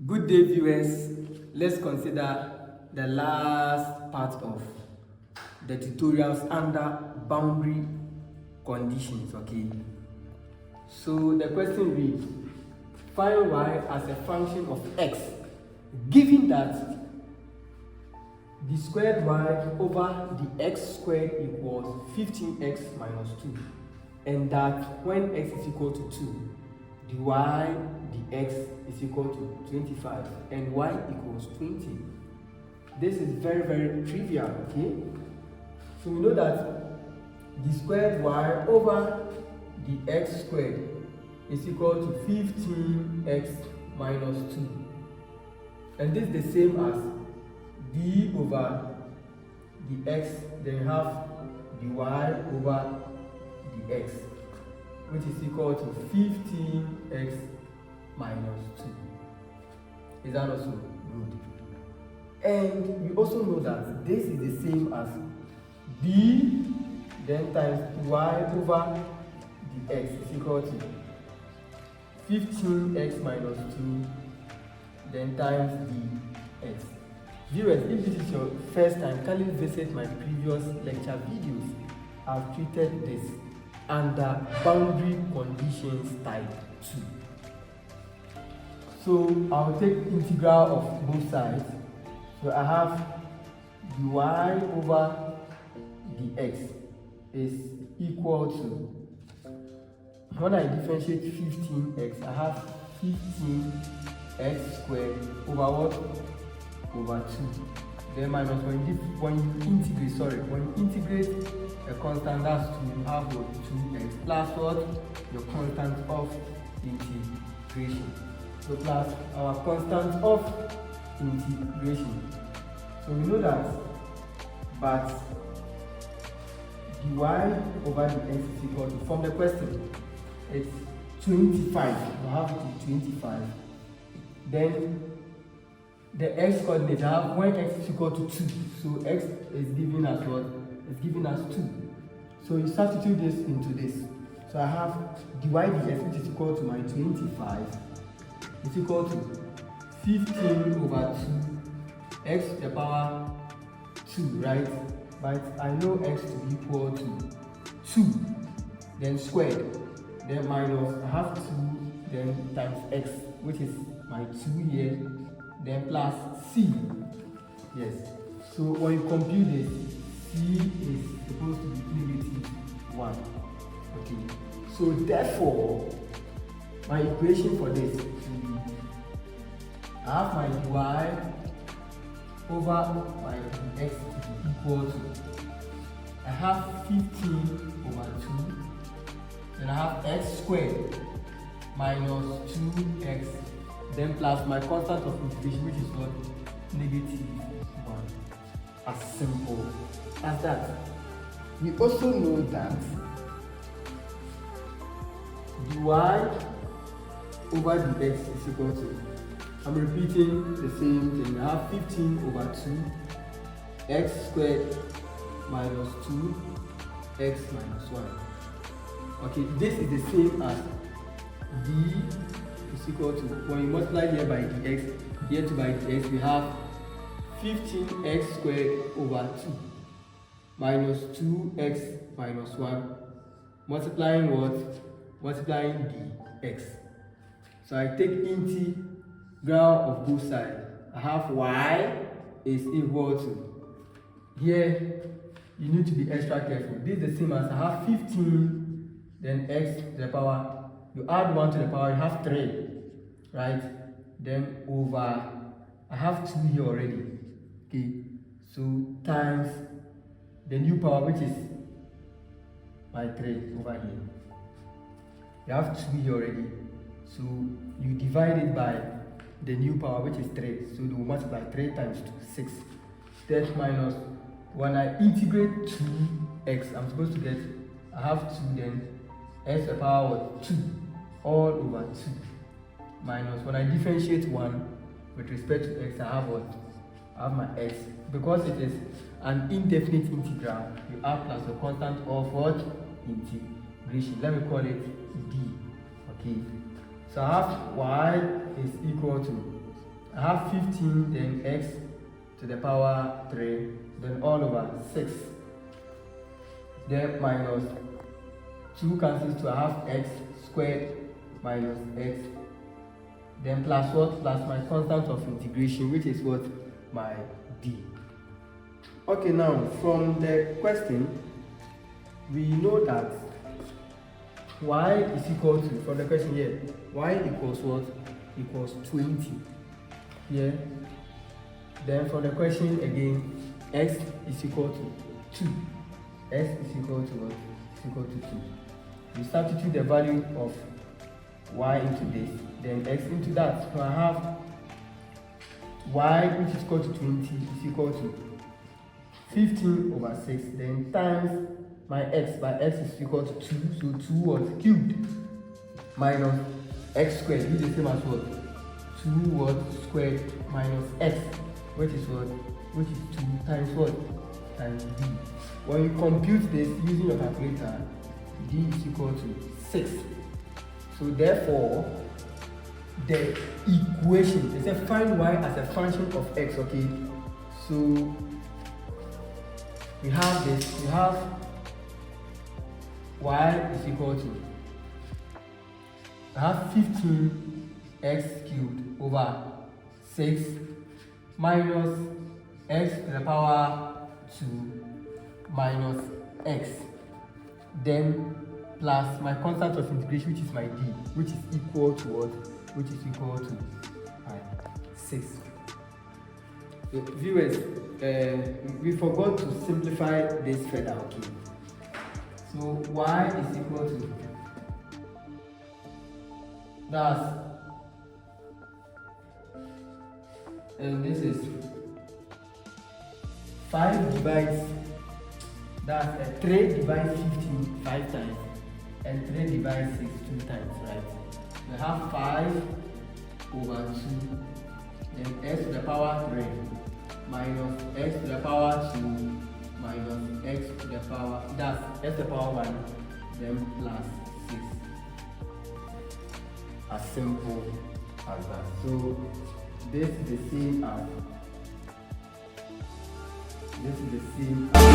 Good day, viewers. Let's consider the last part of the tutorials under boundary conditions. Okay, so the question reads, find y as a function of x given that the squared y over the x squared equals 15x minus 2, and that when x is equal to 2, the y dx is equal to 25 and y equals 20. This is very trivial. Okay, so we know that the squared y over the x squared is equal to 15x minus 2, and this is the same as d over the x, then you have the y over the x, which is equal to 15x minus 2. Is that also good? And we also know that this is the same as d then times y over the x is equal to 15x minus 2 then times the x. Viewers, if this is your first time, kindly visit my previous lecture videos. I've treated this under boundary conditions type 2. So I'll take integral of both sides. So I have the y over the x is equal to, when I differentiate 15x, I have 15x squared over what? Over 2. Then minus when you integrate a constant, that's 2, you have what? 2x plus what? Your constant of integration. So plus our constant of integration. So we know that, but the y over the x is equal to, from the question, it's 25. We have it to 25. Then the x coordinate, I have when x is equal to 2. So x is given as what? It's given as 2. So you substitute this into this. So I have dy dx, which is equal to my 25, is equal to 15 over 2, x to the power 2, right? But I know x to be equal to 2, then squared, then minus, I have 2, then times x, which is my 2 here, then plus c. Yes. So when you compute this, c is supposed to be negative 1. Okay. So therefore, my equation for this will be, I have my y over my x to be equal to, I have 15 over 2, then I have x squared minus 2x, then plus my constant of integration, which is what? Negative 1. As simple as that. We also know that the y over the x is equal to, I'm repeating the same thing, I have 15 over 2, x squared minus 2, x minus 1. Okay, this is the same as d is equal to, when you multiply here by dx, here to by dx, we have 15x squared over 2 minus 2x minus 1, multiplying what? Multiplying dx. So I take integral of both sides. I have y is equal to, here you need to be extra careful. This is the same as I have 15, then x to the power, you add 1 to the power, you have 3, right? Then over, I have 2 here already. Okay, so times the new power, which is my 3 over here. You have 2 here already. So you divide it by the new power, which is 3. So you multiply 3 times 2, 6. That minus, when I integrate 2x, I'm supposed to get, I have 2, then x to the power of 2 all over 2 minus, when I differentiate 1 with respect to x, I have what? I have my x. Because it is an indefinite integral, you add plus the constant of what? Integration. Let me call it d. Okay, so I have y is equal to I have 15, then x to the power 3, then all over 6. Then minus 2 cancels to I have x squared minus x. Then plus what? Plus my constant of integration, which is what? My d. Okay, now from the question, we know that y is equal to, from the question here, y equals what? Equals 20. Here. Then from the question again, x is equal to 2. X is equal to what? Is equal to 2. We substitute the value of y into this, then x into that. So I have y, which is equal to 20, is equal to 15 over 6, then times my x by x is equal to 2, so 2 what? Cubed, minus x squared, which is the same as what? 2 what? Squared minus x, which is what? Which is 2 times what? Times d. When you compute this using your calculator, d is equal to 6. So therefore, the equation, it says find y as a function of x, okay? So we have this, we have y is equal to, I have 15x cubed over 6 minus x to the power 2 minus x, then plus my constant of integration, which is my d, which is equal to what? Which is equal to 6. So viewers, we forgot to simplify this further, okay? So y is equal to, that's, and this is 5 divides, that's 3 divides 15 5 times, and 3 divides 6 2 times, right? We have 5 over 2, then x to the power 3 minus x to the power 2 minus x to the power, that's x to the power 1, then plus 6. As simple as that. So this is the same as, this is the same as